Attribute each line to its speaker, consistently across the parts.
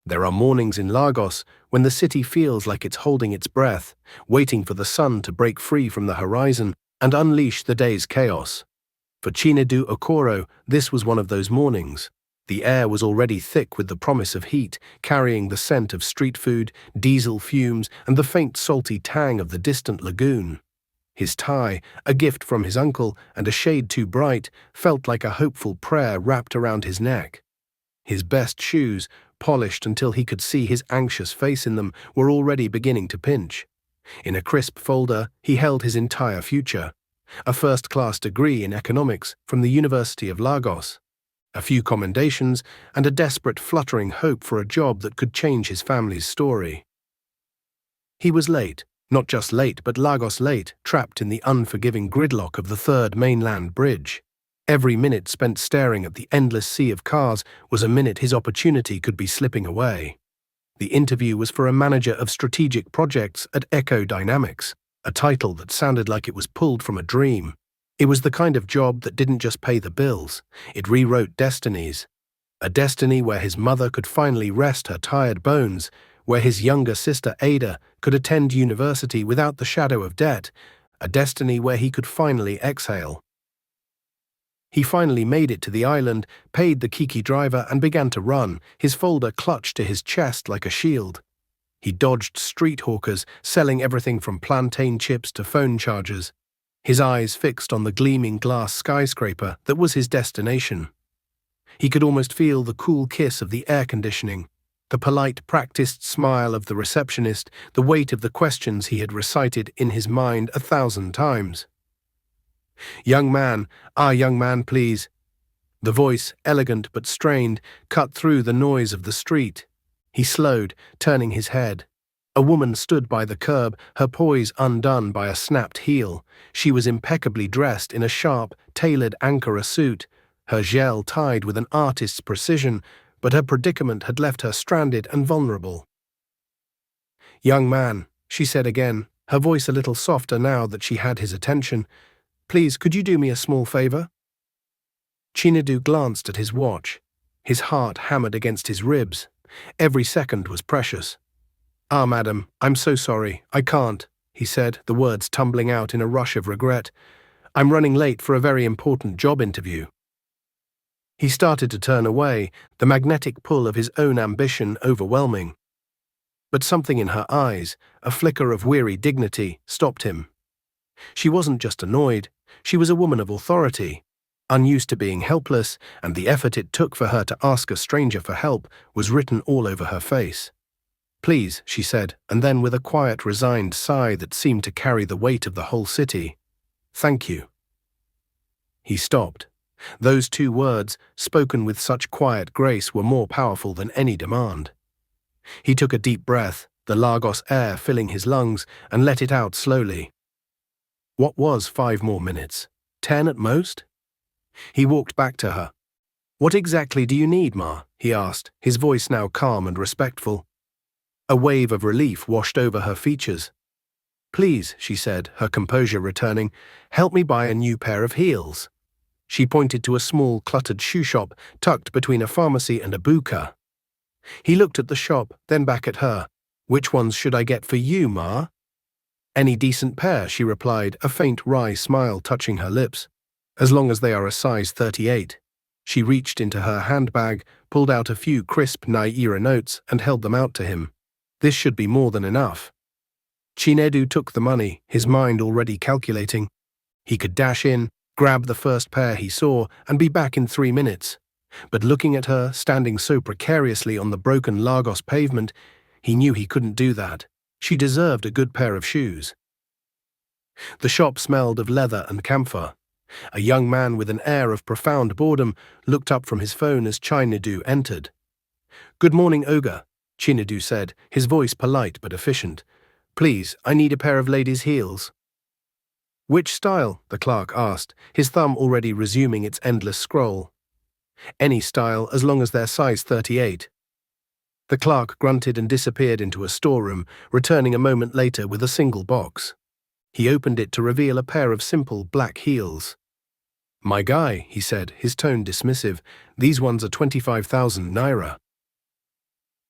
Speaker 1: There are mornings in Lagos when the city feels like it's holding its breath, waiting for the sun to break free from the horizon and unleash the day's chaos. For Chinedu Okoro, this was one of those mornings. The air was already thick with the promise of heat, carrying the scent of street food, diesel fumes, and the faint salty tang of the distant lagoon. His tie, a gift from his uncle and a shade too bright, felt like a hopeful prayer wrapped around his neck. His best shoes, polished until he could see his anxious face in them, were already beginning to pinch. In a crisp folder, he held his entire future. A first-class degree in economics from the University of Lagos, a few commendations, and a desperate fluttering hope for a job that could change his family's story. He was late, not just late but Lagos late, trapped in the unforgiving gridlock of the third mainland bridge. Every minute spent staring at the endless sea of cars was a minute his opportunity could be slipping away. The interview was for a manager of strategic projects at Echo Dynamics, a title that sounded like it was pulled from a dream. It was the kind of job that didn't just pay the bills, it rewrote destinies. A destiny where his mother could finally rest her tired bones, where his younger sister Ada could attend university without the shadow of debt, a destiny where he could finally exhale. He finally made it to the island, paid the Kiki driver and began to run, his folder clutched to his chest like a shield. He dodged street hawkers, selling everything from plantain chips to phone chargers, his eyes fixed on the gleaming glass skyscraper that was his destination. He could almost feel the cool kiss of the air conditioning, the polite, practiced smile of the receptionist, the weight of the questions he had recited in his mind 1,000 times. "Young man, young man, please." The voice, elegant but strained, cut through the noise of the street. He slowed, turning his head. A woman stood by the curb, her poise undone by a snapped heel. She was impeccably dressed in a sharp, tailored Ankara suit, her gel tied with an artist's precision, but her predicament had left her stranded and vulnerable. "Young man," she said again, her voice a little softer now that she had his attention, "please, could you do me a small favor?" Chinedu glanced at his watch. His heart hammered against his ribs. Every second was precious. Madam, I'm so sorry, I can't," he said, the words tumbling out in a rush of regret. "I'm running late for a very important job interview." He started to turn away, the magnetic pull of his own ambition overwhelming. But something in her eyes, a flicker of weary dignity, stopped him. She wasn't just annoyed, she was a woman of authority, unused to being helpless, and the effort it took for her to ask a stranger for help was written all over her face. "Please," she said, and then with a quiet, resigned sigh that seemed to carry the weight of the whole city, "Thank you." He stopped. Those two words, spoken with such quiet grace, were more powerful than any demand. He took a deep breath, the Lagos air filling his lungs, and let it out slowly. What was 5 more minutes? 10 at most? He walked back to her. "What exactly do you need, Ma?" he asked, his voice now calm and respectful. A wave of relief washed over her features. "Please," she said, her composure returning, "help me buy a new pair of heels." She pointed to a small, cluttered shoe shop tucked between a pharmacy and a buka. He looked at the shop, then back at her. "Which ones should I get for you, Ma?" "Any decent pair," she replied, a faint wry smile touching her lips. "As long as they are a size 38. She reached into her handbag, pulled out a few crisp Naira notes, and held them out to him. This should be more than enough. Chinedu took the money, his mind already calculating. He could dash in, grab the first pair he saw, and be back in 3 minutes. But looking at her, standing so precariously on the broken Lagos pavement, he knew he couldn't do that. She deserved a good pair of shoes. The shop smelled of leather and camphor. A young man with an air of profound boredom looked up from his phone as Chinedu entered. "Good morning, Oga," Chinedu said, his voice polite but efficient. "Please, I need a pair of ladies' heels." "Which style?" the clerk asked, his thumb already resuming its endless scroll. "Any style, as long as they're size 38. The clerk grunted and disappeared into a storeroom, returning a moment later with a single box. He opened it to reveal a pair of simple black heels. "My guy," he said, his tone dismissive, "these ones are 25,000 Naira."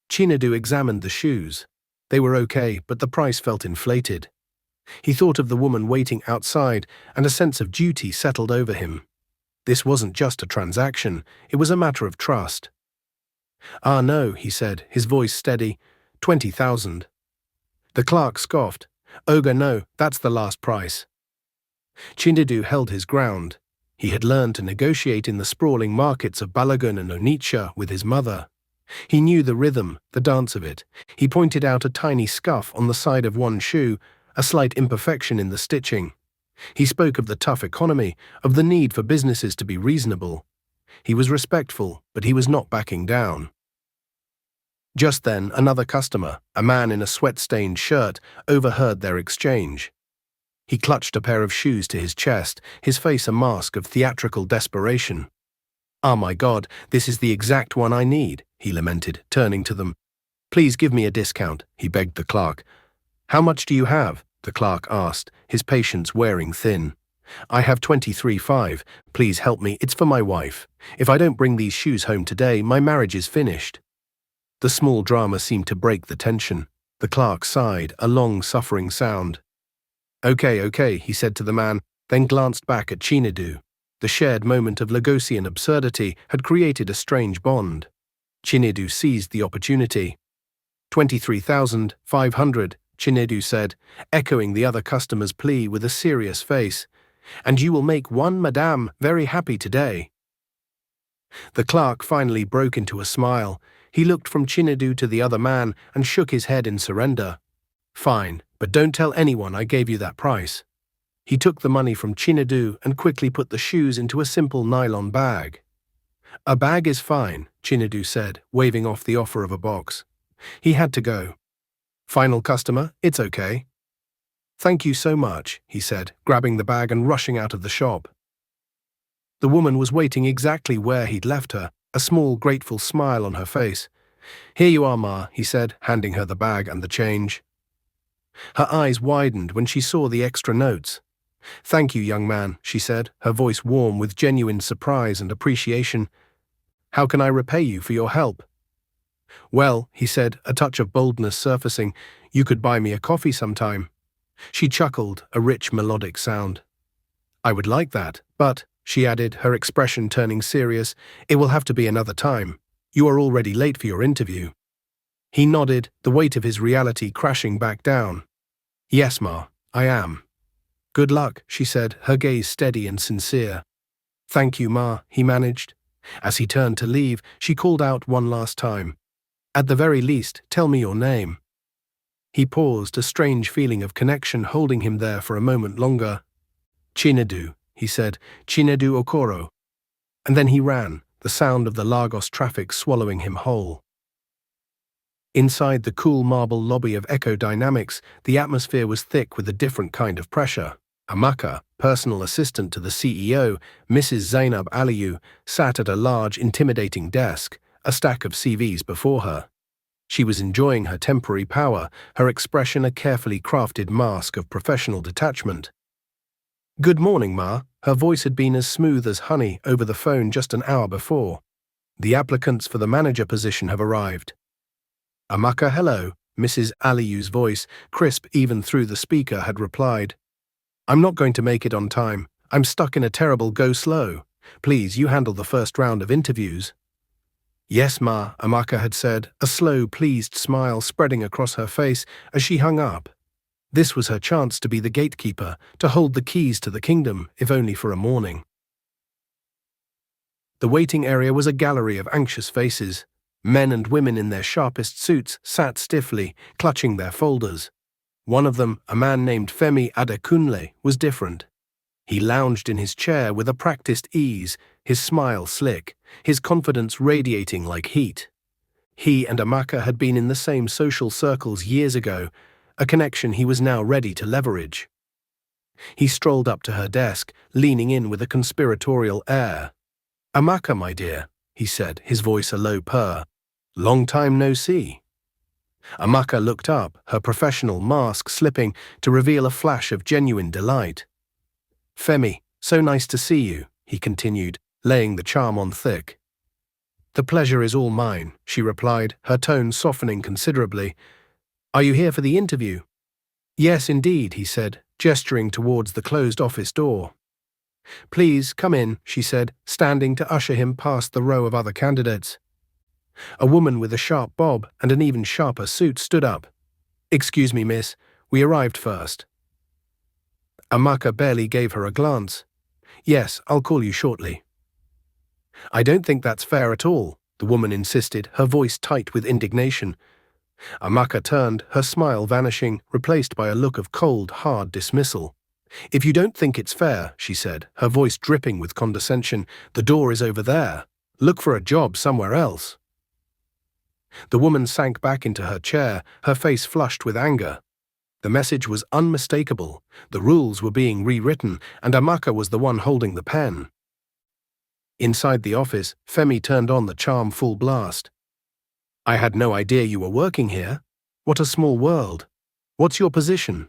Speaker 1: Chinadu examined the shoes. They were okay, but the price felt inflated. He thought of the woman waiting outside, and a sense of duty settled over him. This wasn't just a transaction, it was a matter of trust. "Ah, no," he said, his voice steady. 20,000. The clerk scoffed. "Ogre, no, that's the last price." Chinadu held his ground. He had learned to negotiate in the sprawling markets of Balagun and Onitsha with his mother. He knew the rhythm, the dance of it. He pointed out a tiny scuff on the side of one shoe, a slight imperfection in the stitching. He spoke of the tough economy, of the need for businesses to be reasonable. He was respectful, but he was not backing down. Just then, another customer, a man in a sweat-stained shirt, overheard their exchange. He clutched a pair of shoes to his chest, his face a mask of theatrical desperation. "Ah, my God, this is the exact one I need," he lamented, turning to them. "Please give me a discount," he begged the clerk. "How much do you have?" the clerk asked, his patience wearing thin. "I have 23.5. Please help me, it's for my wife. If I don't bring these shoes home today, my marriage is finished." The small drama seemed to break the tension. The clerk sighed, a long, suffering sound. Okay, he said to the man, then glanced back at Chinadu. The shared moment of Lagosian absurdity had created a strange bond. Chinadu seized the opportunity. 23,500, Chinadu said, echoing the other customer's plea with a serious face. "And you will make one madame very happy today." The clerk finally broke into a smile. He looked from Chinadu to the other man and shook his head in surrender. "Fine, but don't tell anyone I gave you that price." He took the money from Chinadu and quickly put the shoes into a simple nylon bag. "A bag is fine," Chinadu said, waving off the offer of a box. He had to go. "Final customer, it's okay." "Thank you so much," he said, grabbing the bag and rushing out of the shop. The woman was waiting exactly where he'd left her, a small, grateful smile on her face. "Here you are, Ma," he said, handing her the bag and the change. Her eyes widened when she saw the extra notes. "Thank you, young man," she said, her voice warm with genuine surprise and appreciation. "How can I repay you for your help?" "Well," he said, a touch of boldness surfacing, "you could buy me a coffee sometime." She chuckled, a rich melodic sound. "I would like that, but," she added, her expression turning serious, "it will have to be another time. You are already late for your interview." He nodded, the weight of his reality crashing back down. "Yes, Ma, I am." "Good luck," she said, her gaze steady and sincere. "Thank you, Ma," he managed. As he turned to leave, she called out one last time. "At the very least, tell me your name." He paused, a strange feeling of connection holding him there for a moment longer. "Chinadu," he said, "Chinadu Okoro." And then he ran, the sound of the Lagos traffic swallowing him whole. Inside the cool marble lobby of Echo Dynamics, the atmosphere was thick with a different kind of pressure. Amaka, personal assistant to the CEO, Mrs. Zainab Aliyu, sat at a large, intimidating desk, a stack of CVs before her. She was enjoying her temporary power, her expression a carefully crafted mask of professional detachment. "Good morning, Ma." Her voice had been as smooth as honey over the phone just an hour before. "The applicants for the manager position have arrived." "Amaka, hello," Mrs. Aliyu's voice, crisp even through the speaker, had replied. "I'm not going to make it on time. I'm stuck in a terrible go-slow. Please, you handle the first round of interviews." "Yes, Ma," Amaka had said, a slow, pleased smile spreading across her face as she hung up. This was her chance to be the gatekeeper, to hold the keys to the kingdom, if only for a morning. The waiting area was a gallery of anxious faces. Men and women in their sharpest suits sat stiffly, clutching their folders. One of them, a man named Femi Adekunle, was different. He lounged in his chair with a practiced ease, his smile slick, his confidence radiating like heat. He and Amaka had been in the same social circles years ago, a connection he was now ready to leverage. He strolled up to her desk, leaning in with a conspiratorial air. "Amaka, my dear," he said, his voice a low purr. "Long time no see." Amaka looked up, her professional mask slipping to reveal a flash of genuine delight. "Femi, so nice to see you," he continued, laying the charm on thick. The pleasure is all mine, she replied, her tone softening considerably. Are you here for the interview? Yes, indeed, he said, gesturing towards the closed office door. Please, come in, she said, standing to usher him past the row of other candidates. A woman with a sharp bob and an even sharper suit stood up. Excuse me, miss, we arrived first. Amaka barely gave her a glance. Yes, I'll call you shortly. I don't think that's fair at all, the woman insisted, her voice tight with indignation. Amaka turned, her smile vanishing, replaced by a look of cold, hard dismissal. If you don't think it's fair, she said, her voice dripping with condescension, the door is over there. Look for a job somewhere else. The woman sank back into her chair, her face flushed with anger. The message was unmistakable, the rules were being rewritten, and Amaka was the one holding the pen. Inside the office, Femi turned on the charm full blast. I had no idea you were working here. What a small world. What's your position?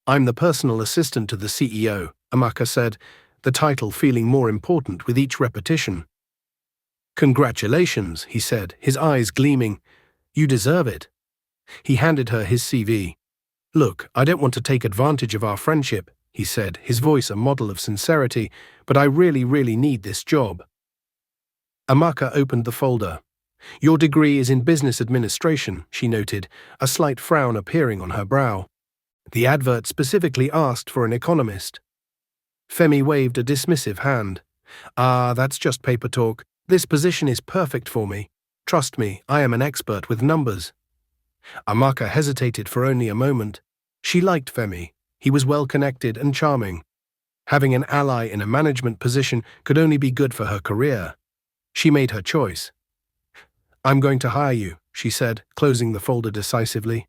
Speaker 1: I'm the personal assistant to the CEO, Amaka said, the title feeling more important with each repetition. Congratulations, he said, his eyes gleaming. You deserve it. He handed her his CV. Look, I don't want to take advantage of our friendship, he said, his voice a model of sincerity, but I really need this job. Amaka opened the folder. Your degree is in business administration, she noted, a slight frown appearing on her brow. The advert specifically asked for an economist. Femi waved a dismissive hand. Ah, that's just paper talk. This position is perfect for me. Trust me, I am an expert with numbers. Amaka hesitated for only a moment. She liked Femi. He was well-connected and charming. Having an ally in a management position could only be good for her career. She made her choice. I'm going to hire you, she said, closing the folder decisively.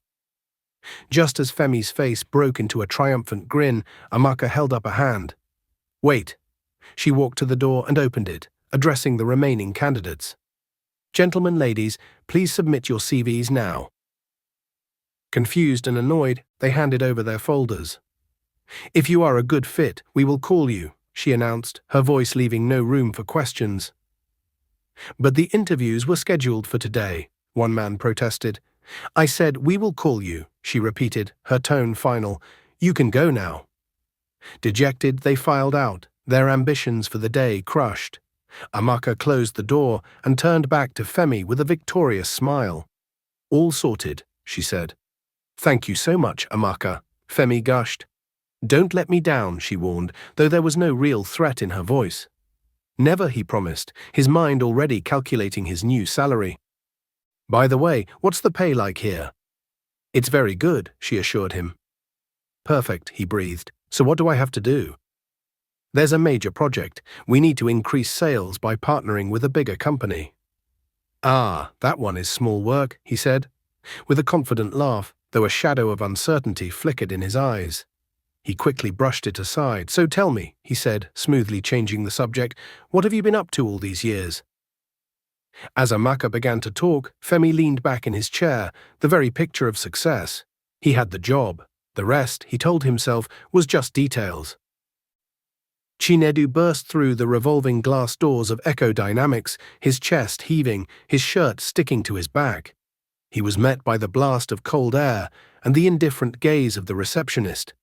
Speaker 1: Just as Femi's face broke into a triumphant grin, Amaka held up a hand. Wait. She walked to the door and opened it, addressing the remaining candidates. Gentlemen, ladies, please submit your CVs now. Confused and annoyed, they handed over their folders. If you are a good fit, we will call you, she announced, her voice leaving no room for questions. But the interviews were scheduled for today, one man protested. I said, we will call you, she repeated, her tone final. You can go now. Dejected, they filed out, their ambitions for the day crushed. Amaka closed the door and turned back to Femi with a victorious smile. All sorted, she said. Thank you so much, Amaka, Femi gushed. Don't let me down, she warned, though there was no real threat in her voice. Never, he promised, his mind already calculating his new salary. By the way, what's the pay like here? It's very good, she assured him. Perfect, he breathed. So what do I have to do? There's a major project. We need to increase sales by partnering with a bigger company. Ah, that one is small work, he said, with a confident laugh, though a shadow of uncertainty flickered in his eyes. He quickly brushed it aside. So tell me, he said, smoothly changing the subject, what have you been up to all these years? As Amaka began to talk, Femi leaned back in his chair, the very picture of success. He had the job. The rest, he told himself, was just details. Chinedu burst through the revolving glass doors of Echo Dynamics, his chest heaving, his shirt sticking to his back. He was met by the blast of cold air and the indifferent gaze of the receptionist.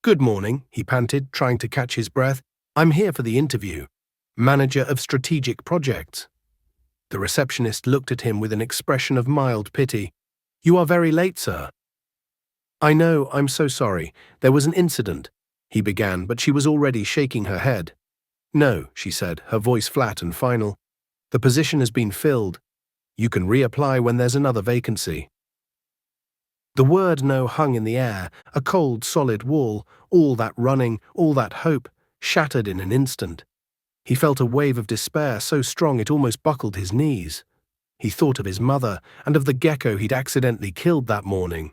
Speaker 1: Good morning, he panted, trying to catch his breath. I'm here for the interview. Manager of Strategic Projects. The receptionist looked at him with an expression of mild pity. You are very late, sir. I know, I'm so sorry. There was an incident, he began, but she was already shaking her head. No, she said, her voice flat and final. The position has been filled. You can reapply when there's another vacancy. The word no hung in the air, a cold, solid wall, all that running, all that hope, shattered in an instant. He felt a wave of despair so strong it almost buckled his knees. He thought of his mother and of the gecko he'd accidentally killed that morning.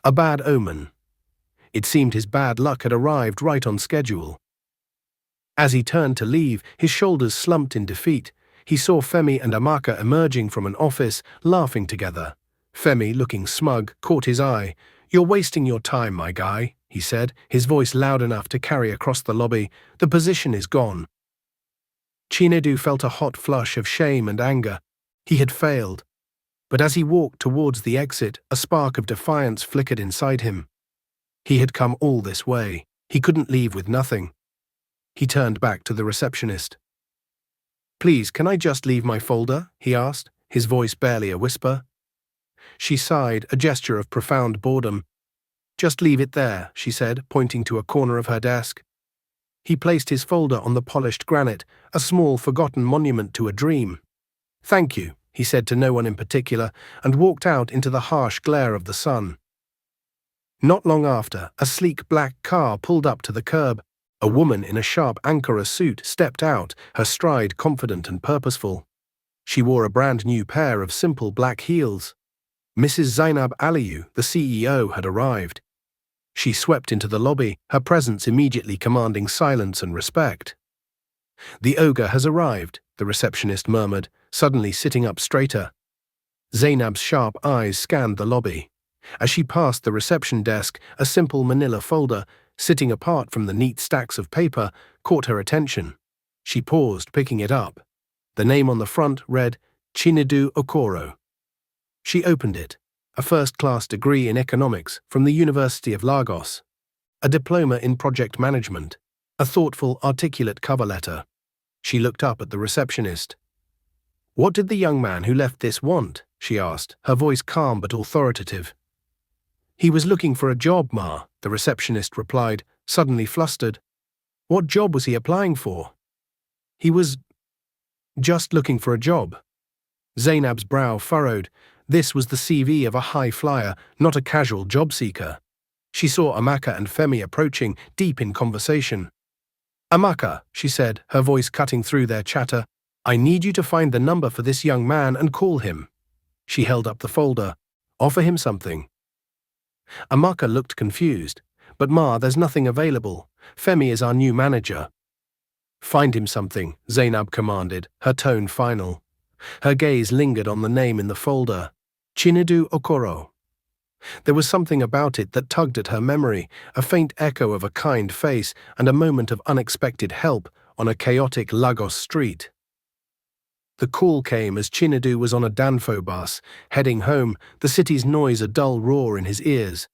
Speaker 1: A bad omen. It seemed his bad luck had arrived right on schedule. As he turned to leave, his shoulders slumped in defeat. He saw Femi and Amaka emerging from an office, laughing together. Femi, looking smug, caught his eye. You're wasting your time, my guy, he said, his voice loud enough to carry across the lobby. The position is gone. Chinedu felt a hot flush of shame and anger. He had failed. But as he walked towards the exit, a spark of defiance flickered inside him. He had come all this way. He couldn't leave with nothing. He turned back to the receptionist. "Please, can I just leave my folder?" he asked, his voice barely a whisper. She sighed, a gesture of profound boredom. "Just leave it there," she said, pointing to a corner of her desk. He placed his folder on the polished granite, a small, forgotten monument to a dream. "Thank you," he said to no one in particular, and walked out into the harsh glare of the sun. Not long after, a sleek black car pulled up to the curb. A woman in a sharp Ankara suit stepped out, her stride confident and purposeful. She wore a brand-new pair of simple black heels. Mrs. Zainab Aliyu, the CEO, had arrived. She swept into the lobby, her presence immediately commanding silence and respect. "The ogre has arrived," the receptionist murmured, suddenly sitting up straighter. Zainab's sharp eyes scanned the lobby. As she passed the reception desk, a simple manila folder, sitting apart from the neat stacks of paper, caught her attention. She paused, picking it up. The name on the front read, Chinedu Okoro. She opened it. A first-class degree in economics from the University of Lagos. A diploma in project management. A thoughtful, articulate cover letter. She looked up at the receptionist. "What did the young man who left this want?" she asked, her voice calm but authoritative. "He was looking for a job, Ma," the receptionist replied, suddenly flustered. "What job was he applying for?" "He was just looking for a job." Zainab's brow furrowed. This was the CV of a high flyer, not a casual job seeker. She saw Amaka and Femi approaching, deep in conversation. "Amaka," she said, her voice cutting through their chatter, "I need you to find the number for this young man and call him." She held up the folder. "Offer him something." Amaka looked confused. "But Ma, there's nothing available. Femi is our new manager." "Find him something," Zainab commanded, her tone final. Her gaze lingered on the name in the folder. Chinedu Okoro. There was something about it that tugged at her memory, a faint echo of a kind face and a moment of unexpected help on a chaotic Lagos street. The call came as Chinedu was on a Danfo bus, heading home, the city's noise a dull roar in his ears.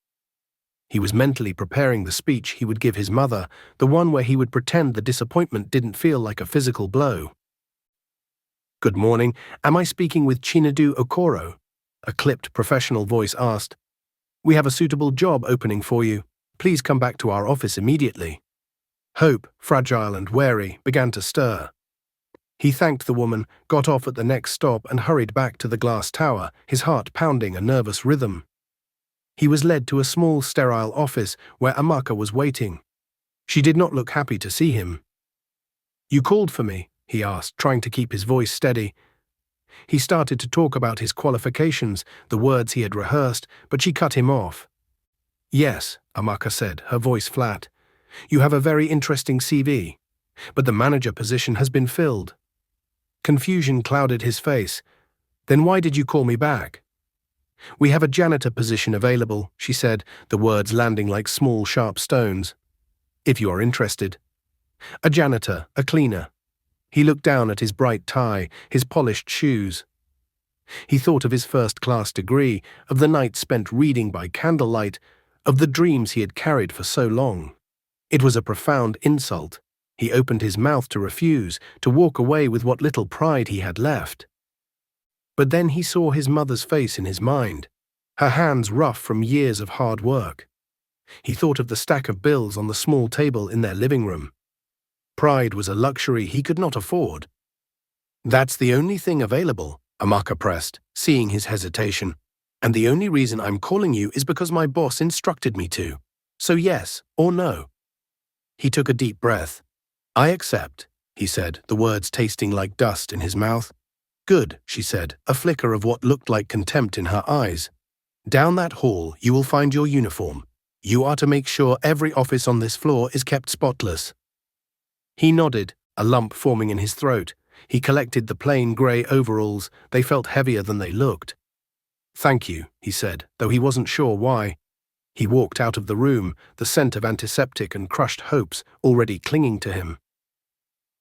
Speaker 1: He was mentally preparing the speech he would give his mother, the one where he would pretend the disappointment didn't feel like a physical blow. "Good morning, am I speaking with Chinedu Okoro?" A clipped professional voice asked. "We have a suitable job opening for you. Please come back to our office immediately." Hope, fragile and wary, began to stir. He thanked the woman, got off at the next stop and hurried back to the glass tower, his heart pounding a nervous rhythm. He was led to a small, sterile office where Amaka was waiting. She did not look happy to see him. "You called for me?" he asked, trying to keep his voice steady. He started to talk about his qualifications, the words he had rehearsed, but she cut him off. "Yes," Amaka said, her voice flat. "You have a very interesting CV, but the manager position has been filled." Confusion clouded his face. "Then why did you call me back?" "We have a janitor position available," she said, the words landing like small, sharp stones. "If you are interested." "A janitor, a cleaner." He looked down at his bright tie, his polished shoes. He thought of his first-class degree, of the nights spent reading by candlelight, of the dreams he had carried for so long. It was a profound insult. He opened his mouth to refuse, to walk away with what little pride he had left. But then he saw his mother's face in his mind, her hands rough from years of hard work. He thought of the stack of bills on the small table in their living room. Pride was a luxury he could not afford. "That's the only thing available," Amaka pressed, seeing his hesitation. "And the only reason I'm calling you is because my boss instructed me to. So yes or no." He took a deep breath. "I accept," he said, the words tasting like dust in his mouth. "Good," she said, a flicker of what looked like contempt in her eyes. "Down that hall you will find your uniform. You are to make sure every office on this floor is kept spotless." He nodded, a lump forming in his throat. He collected the plain grey overalls. They felt heavier than they looked. "Thank you," he said, though he wasn't sure why. He walked out of the room, the scent of antiseptic and crushed hopes already clinging to him.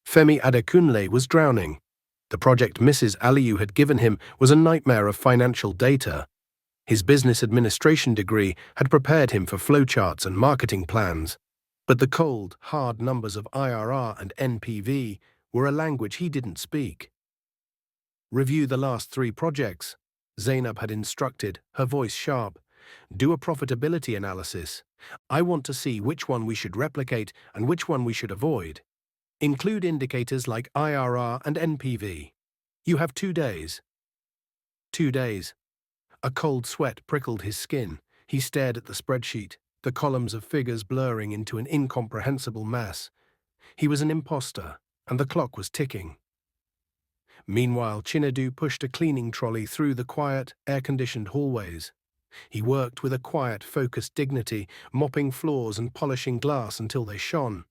Speaker 1: Femi Adekunle was drowning. The project Mrs. Aliyu had given him was a nightmare of financial data. His business administration degree had prepared him for flowcharts and marketing plans. But the cold, hard numbers of IRR and NPV were a language he didn't speak. Review the last 3 projects, Zainab had instructed, her voice sharp. Do a profitability analysis. I want to see which one we should replicate and which one we should avoid. Include indicators like IRR and NPV. You have 2 days. 2 days. A cold sweat prickled his skin. He stared at the spreadsheet, the columns of figures blurring into an incomprehensible mess. He was an imposter, and the clock was ticking. Meanwhile, Chinedu pushed a cleaning trolley through the quiet, air-conditioned hallways. He worked with a quiet, focused dignity, mopping floors and polishing glass until they shone.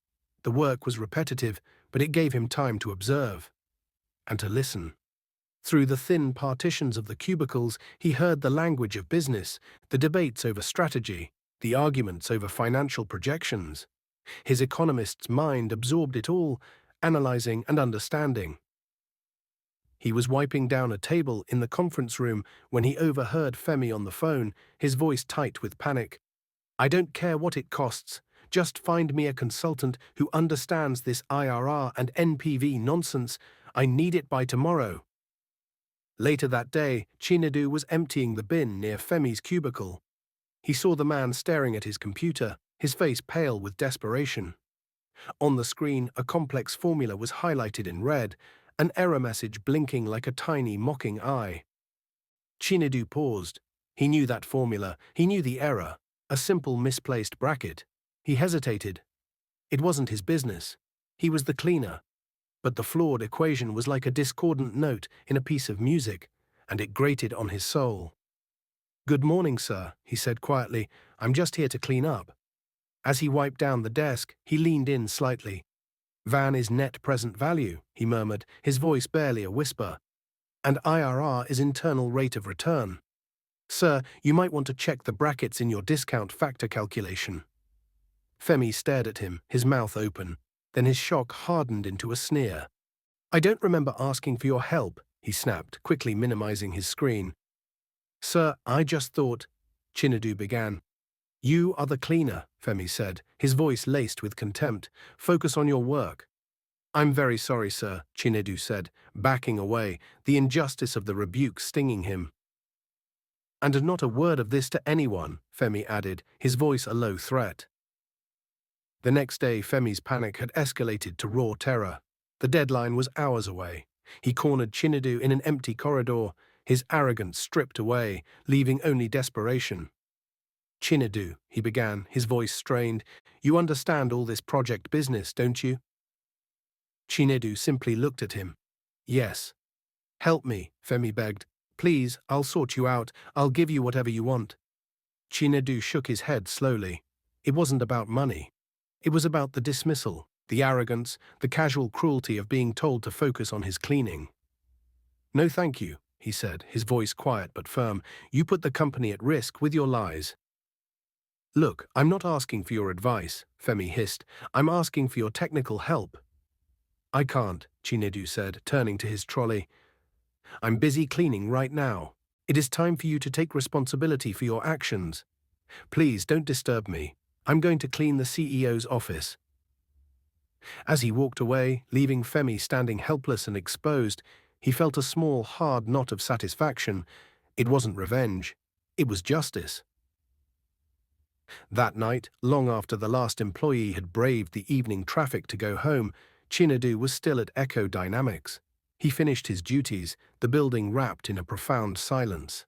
Speaker 1: The work was repetitive, but it gave him time to observe and to listen. Through the thin partitions of the cubicles, he heard the language of business, the debates over strategy, the arguments over financial projections. His economist's mind absorbed it all, analyzing and understanding. He was wiping down a table in the conference room when he overheard Femi on the phone, his voice tight with panic. I don't care what it costs. Just find me a consultant who understands this IRR and NPV nonsense. I need it by tomorrow. Later that day, Chinedu was emptying the bin near Femi's cubicle. He saw the man staring at his computer, his face pale with desperation. On the screen, a complex formula was highlighted in red, an error message blinking like a tiny, mocking eye. Chinedu paused. He knew that formula. He knew the error. A simple, misplaced bracket. He hesitated. It wasn't his business. He was the cleaner. But the flawed equation was like a discordant note in a piece of music, and it grated on his soul. Good morning, sir, he said quietly. I'm just here to clean up. As he wiped down the desk, he leaned in slightly. VAN is net present value, he murmured, his voice barely a whisper. And IRR is internal rate of return. Sir, you might want to check the brackets in your discount factor calculation. Femi stared at him, his mouth open. Then his shock hardened into a sneer. I don't remember asking for your help, he snapped, quickly minimizing his screen. Sir, I just thought, Chinedu began. You are the cleaner, Femi said, his voice laced with contempt. Focus on your work. I'm very sorry, sir, Chinedu said, backing away, the injustice of the rebuke stinging him. And not a word of this to anyone, Femi added, his voice a low threat. The next day, Femi's panic had escalated to raw terror. The deadline was hours away. He cornered Chinedu in an empty corridor, his arrogance stripped away, leaving only desperation. Chinedu, he began, his voice strained, you understand all this project business, don't you? Chinedu simply looked at him. Yes. Help me, Femi begged. Please, I'll sort you out. I'll give you whatever you want. Chinedu shook his head slowly. It wasn't about money. It was about the dismissal, the arrogance, the casual cruelty of being told to focus on his cleaning. No thank you, he said, his voice quiet but firm. You put the company at risk with your lies. Look, I'm not asking for your advice, Femi hissed. I'm asking for your technical help. I can't, Chinedu said, turning to his trolley. I'm busy cleaning right now. It is time for you to take responsibility for your actions. Please don't disturb me. I'm going to clean the CEO's office. As he walked away, leaving Femi standing helpless and exposed, he felt a small, hard knot of satisfaction. It wasn't revenge. It was justice. That night, long after the last employee had braved the evening traffic to go home, Chinedu was still at Echo Dynamics. He finished his duties, the building wrapped in a profound silence.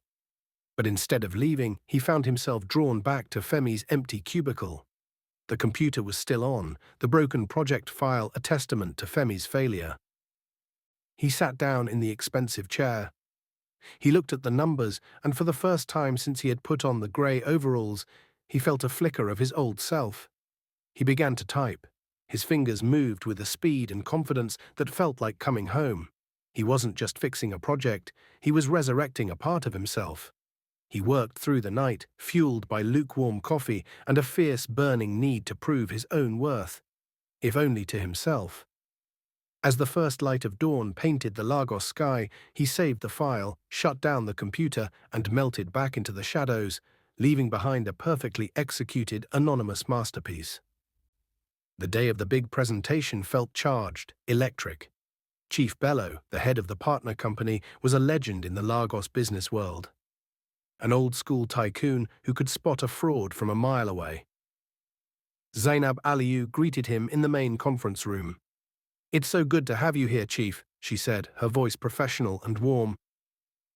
Speaker 1: But instead of leaving, he found himself drawn back to Femi's empty cubicle. The computer was still on, the broken project file a testament to Femi's failure. He sat down in the expensive chair. He looked at the numbers, and for the first time since he had put on the grey overalls, he felt a flicker of his old self. He began to type. His fingers moved with a speed and confidence that felt like coming home. He wasn't just fixing a project, he was resurrecting a part of himself. He worked through the night, fueled by lukewarm coffee and a fierce, burning need to prove his own worth, if only to himself. As the first light of dawn painted the Lagos sky, he saved the file, shut down the computer, and melted back into the shadows, leaving behind a perfectly executed anonymous masterpiece. The day of the big presentation felt charged, electric. Chief Bello, the head of the partner company, was a legend in the Lagos business world. An old-school tycoon who could spot a fraud from a mile away. Zainab Aliyu greeted him in the main conference room. "It's so good to have you here, Chief," she said, her voice professional and warm.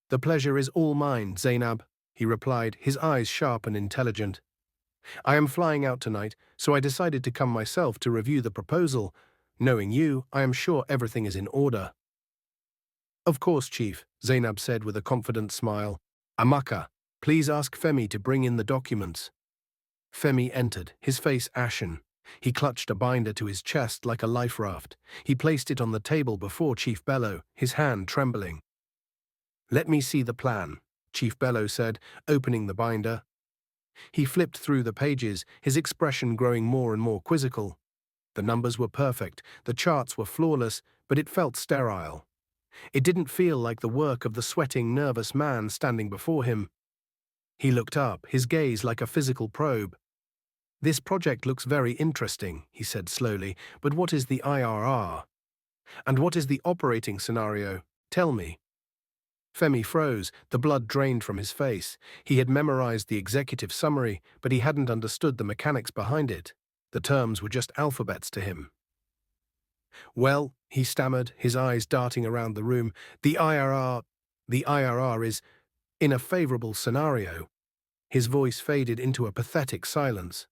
Speaker 1: "The pleasure is all mine, Zainab," he replied, his eyes sharp and intelligent. "I am flying out tonight, so I decided to come myself to review the proposal. Knowing you, I am sure everything is in order." "Of course, Chief," Zainab said with a confident smile. "Amaka, please ask Femi to bring in the documents." Femi entered, his face ashen. He clutched a binder to his chest like a life raft. He placed it on the table before Chief Bello, his hand trembling. "Let me see the plan," Chief Bello said, opening the binder. He flipped through the pages, his expression growing more and more quizzical. The numbers were perfect, the charts were flawless, but it felt sterile. It didn't feel like the work of the sweating, nervous man standing before him. He looked up, his gaze like a physical probe. "This project looks very interesting," he said slowly, "but what is the IRR? And what is the operating scenario? Tell me." Femi froze, the blood drained from his face. He had memorized the executive summary, but he hadn't understood the mechanics behind it. The terms were just alphabets to him. "Well," he stammered, his eyes darting around the room, The IRR is, in a favorable scenario." His voice faded into a pathetic silence.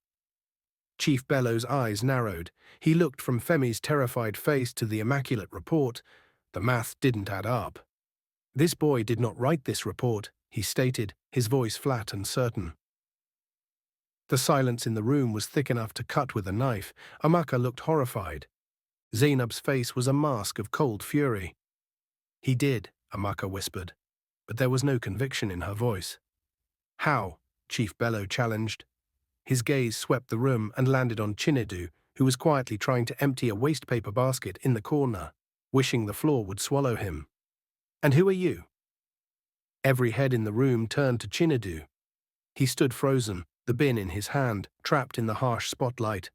Speaker 1: Chief Bello's eyes narrowed. He looked from Femi's terrified face to the immaculate report. The math didn't add up. "This boy did not write this report," he stated, his voice flat and certain. The silence in the room was thick enough to cut with a knife. Amaka looked horrified. Zainab's face was a mask of cold fury. "He did," Amaka whispered, but there was no conviction in her voice. "How?" Chief Bello challenged. His gaze swept the room and landed on Chinedu, who was quietly trying to empty a waste paper basket in the corner, wishing the floor would swallow him. "And who are you?" Every head in the room turned to Chinedu. He stood frozen, the bin in his hand, trapped in the harsh spotlight.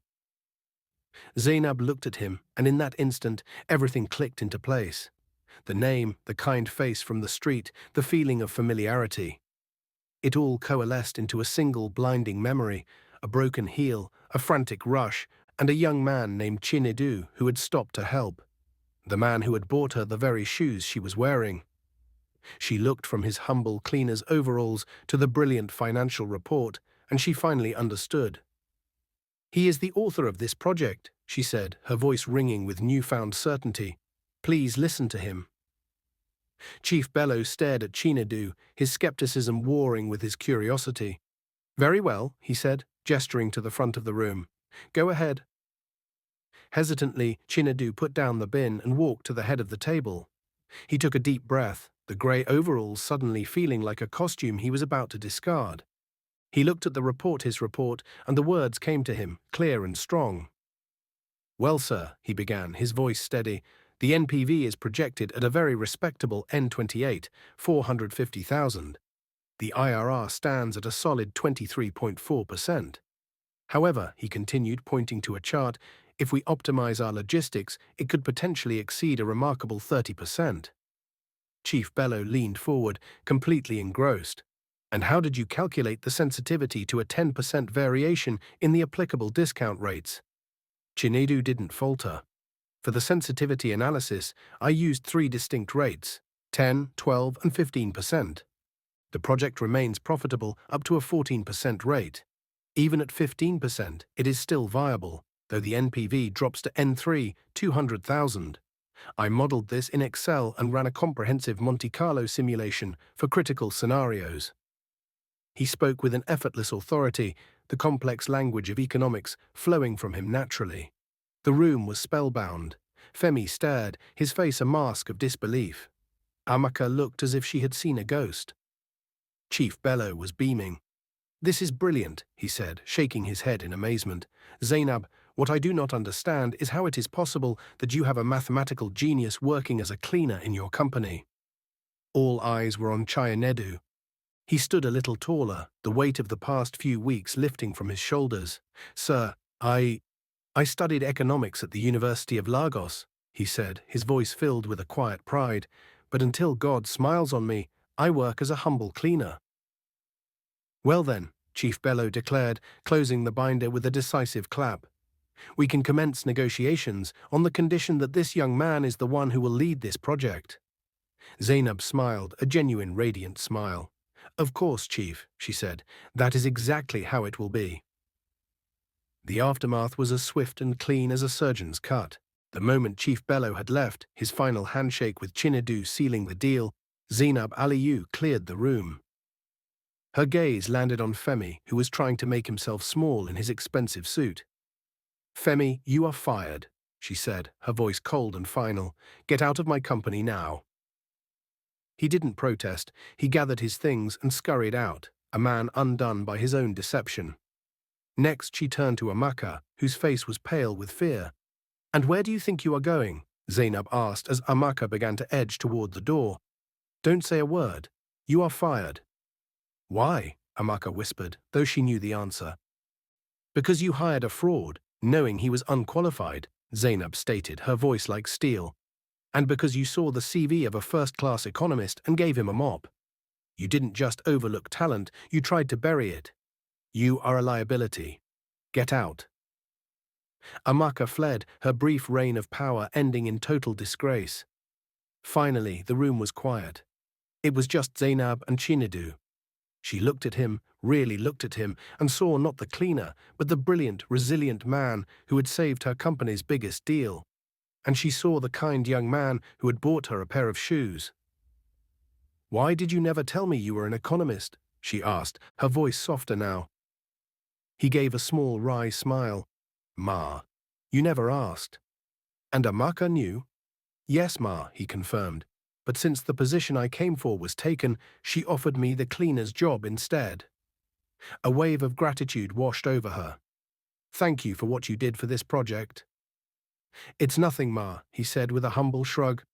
Speaker 1: Zainab looked at him, and in that instant, everything clicked into place. The name, the kind face from the street, the feeling of familiarity. It all coalesced into a single blinding memory, a broken heel, a frantic rush, and a young man named Chinedu who had stopped to help. The man who had bought her the very shoes she was wearing. She looked from his humble cleaner's overalls to the brilliant financial report, and she finally understood. "He is the author of this project," she said, her voice ringing with newfound certainty. "Please listen to him." Chief Bello stared at Chinedu, his skepticism warring with his curiosity. "Very well," he said, gesturing to the front of the room. "Go ahead." Hesitantly, Chinedu put down the bin and walked to the head of the table. He took a deep breath, the grey overalls suddenly feeling like a costume he was about to discard. He looked at his report, and the words came to him, clear and strong. "Well, sir," he began, his voice steady, "the NPV is projected at a very respectable N28, 450,000. The IRR stands at a solid 23.4%. However," he continued, pointing to a chart, "if we optimize our logistics, it could potentially exceed a remarkable 30%. Chief Bello leaned forward, completely engrossed. "And how did you calculate the sensitivity to a 10% variation in the applicable discount rates?" Chinedu didn't falter. "For the sensitivity analysis, I used 3 distinct rates, 10, 12, and 15%. The project remains profitable up to a 14% rate. Even at 15%, it is still viable, though the NPV drops to N3, 200,000. I modeled this in Excel and ran a comprehensive Monte Carlo simulation for critical scenarios." He spoke with an effortless authority, the complex language of economics flowing from him naturally. The room was spellbound. Femi stared, his face a mask of disbelief. Amaka looked as if she had seen a ghost. Chief Bello was beaming. "This is brilliant," he said, shaking his head in amazement. "Zainab, What I do not understand is how it is possible that you have a mathematical genius working as a cleaner in your company. All eyes were on Chinedu. He stood a little taller, the weight of the past few weeks lifting from his shoulders. Sir, I studied economics at the University of Lagos, he said, his voice filled with a quiet pride, but until God smiles on me, I work as a humble cleaner. Well then, Chief Bello declared, closing the binder with a decisive clap. We can commence negotiations on the condition that this young man is the one who will lead this project. Zainab smiled, a genuine radiant smile. Of course, Chief, she said, that is exactly how it will be. The aftermath was as swift and clean as a surgeon's cut. The moment Chief Bello had left, his final handshake with Chinedu sealing the deal, Zainab Aliyu cleared the room. Her gaze landed on Femi, who was trying to make himself small in his expensive suit. Femi, you are fired, she said, her voice cold and final. Get out of my company now. He didn't protest. He gathered his things and scurried out, a man undone by his own deception. Next she turned to Amaka, whose face was pale with fear. And where do you think you are going? Zainab asked as Amaka began to edge toward the door. Don't say a word. You are fired. Why? Amaka whispered, though she knew the answer. Because you hired a fraud, knowing he was unqualified, Zainab stated, her voice like steel. And because you saw the CV of a first-class economist and gave him a mop. You didn't just overlook talent, you tried to bury it. You are a liability. Get out. Amaka fled, her brief reign of power ending in total disgrace. Finally, the room was quiet. It was just Zainab and Chinedu. She looked at him, really looked at him, and saw not the cleaner, but the brilliant, resilient man who had saved her company's biggest deal. And she saw the kind young man who had bought her a pair of shoes. Why did you never tell me you were an economist? She asked, her voice softer now. He gave a small, wry smile. Ma, you never asked. And Amaka knew? Yes, Ma, he confirmed. But since the position I came for was taken, she offered me the cleaner's job instead. A wave of gratitude washed over her. Thank you for what you did for this project. It's nothing, Ma, he said with a humble shrug.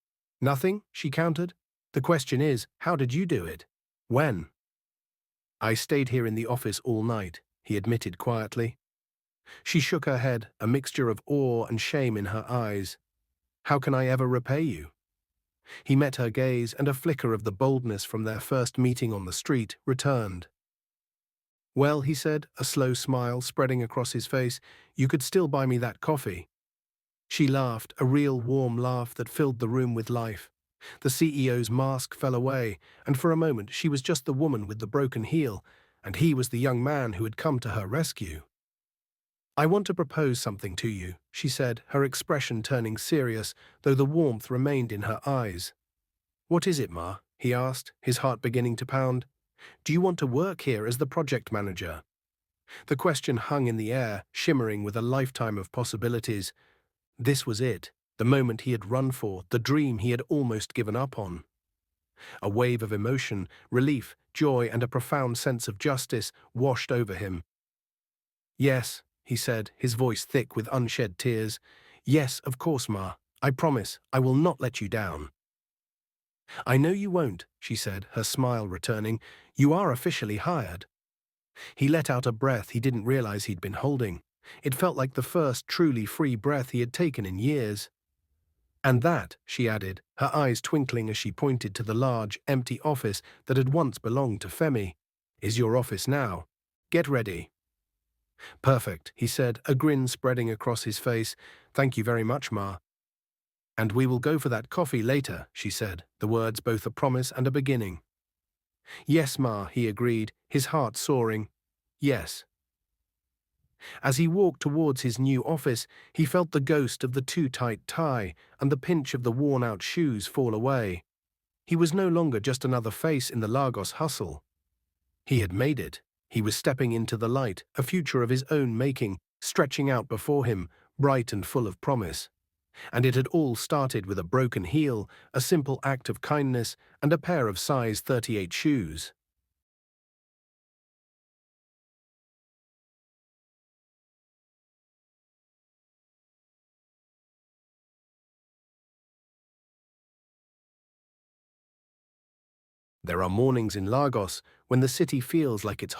Speaker 1: Nothing? She countered. The question is, how did you do it? When? I stayed here in the office all night, he admitted quietly. She shook her head, a mixture of awe and shame in her eyes. How can I ever repay you? He met her gaze, and a flicker of the boldness from their first meeting on the street returned. Well, he said, a slow smile spreading across his face, you could still buy me that coffee. She laughed, a real warm laugh that filled the room with life. The CEO's mask fell away, and for a moment she was just the woman with the broken heel, and he was the young man who had come to her rescue. I want to propose something to you, she said, her expression turning serious, though the warmth remained in her eyes. What is it, Ma? He asked, his heart beginning to pound. Do you want to work here as the project manager? The question hung in the air, shimmering with a lifetime of possibilities. This was it, the moment he had run for, the dream he had almost given up on. A wave of emotion, relief, joy, and a profound sense of justice washed over him. Yes, he said, his voice thick with unshed tears. Yes, of course, Ma. I promise, I will not let you down. I know you won't, she said, her smile returning. You are officially hired. He let out a breath he didn't realize he'd been holding. It felt like the first truly free breath he had taken in years. And that, she added, her eyes twinkling as she pointed to the large, empty office that had once belonged to Femi, is your office now. Get ready. Perfect, he said, a grin spreading across his face. Thank you very much, Ma. And we will go for that coffee later, she said, the words both a promise and a beginning. Yes, Ma, he agreed, his heart soaring. Yes. As he walked towards his new office, he felt the ghost of the too-tight tie and the pinch of the worn-out shoes fall away. He was no longer just another face in the Lagos hustle. He had made it. He was stepping into the light, a future of his own making, stretching out before him, bright and full of promise. And it had all started with a broken heel, a simple act of kindness, and a pair of size 38 shoes. There are mornings in Lagos when the city feels like it's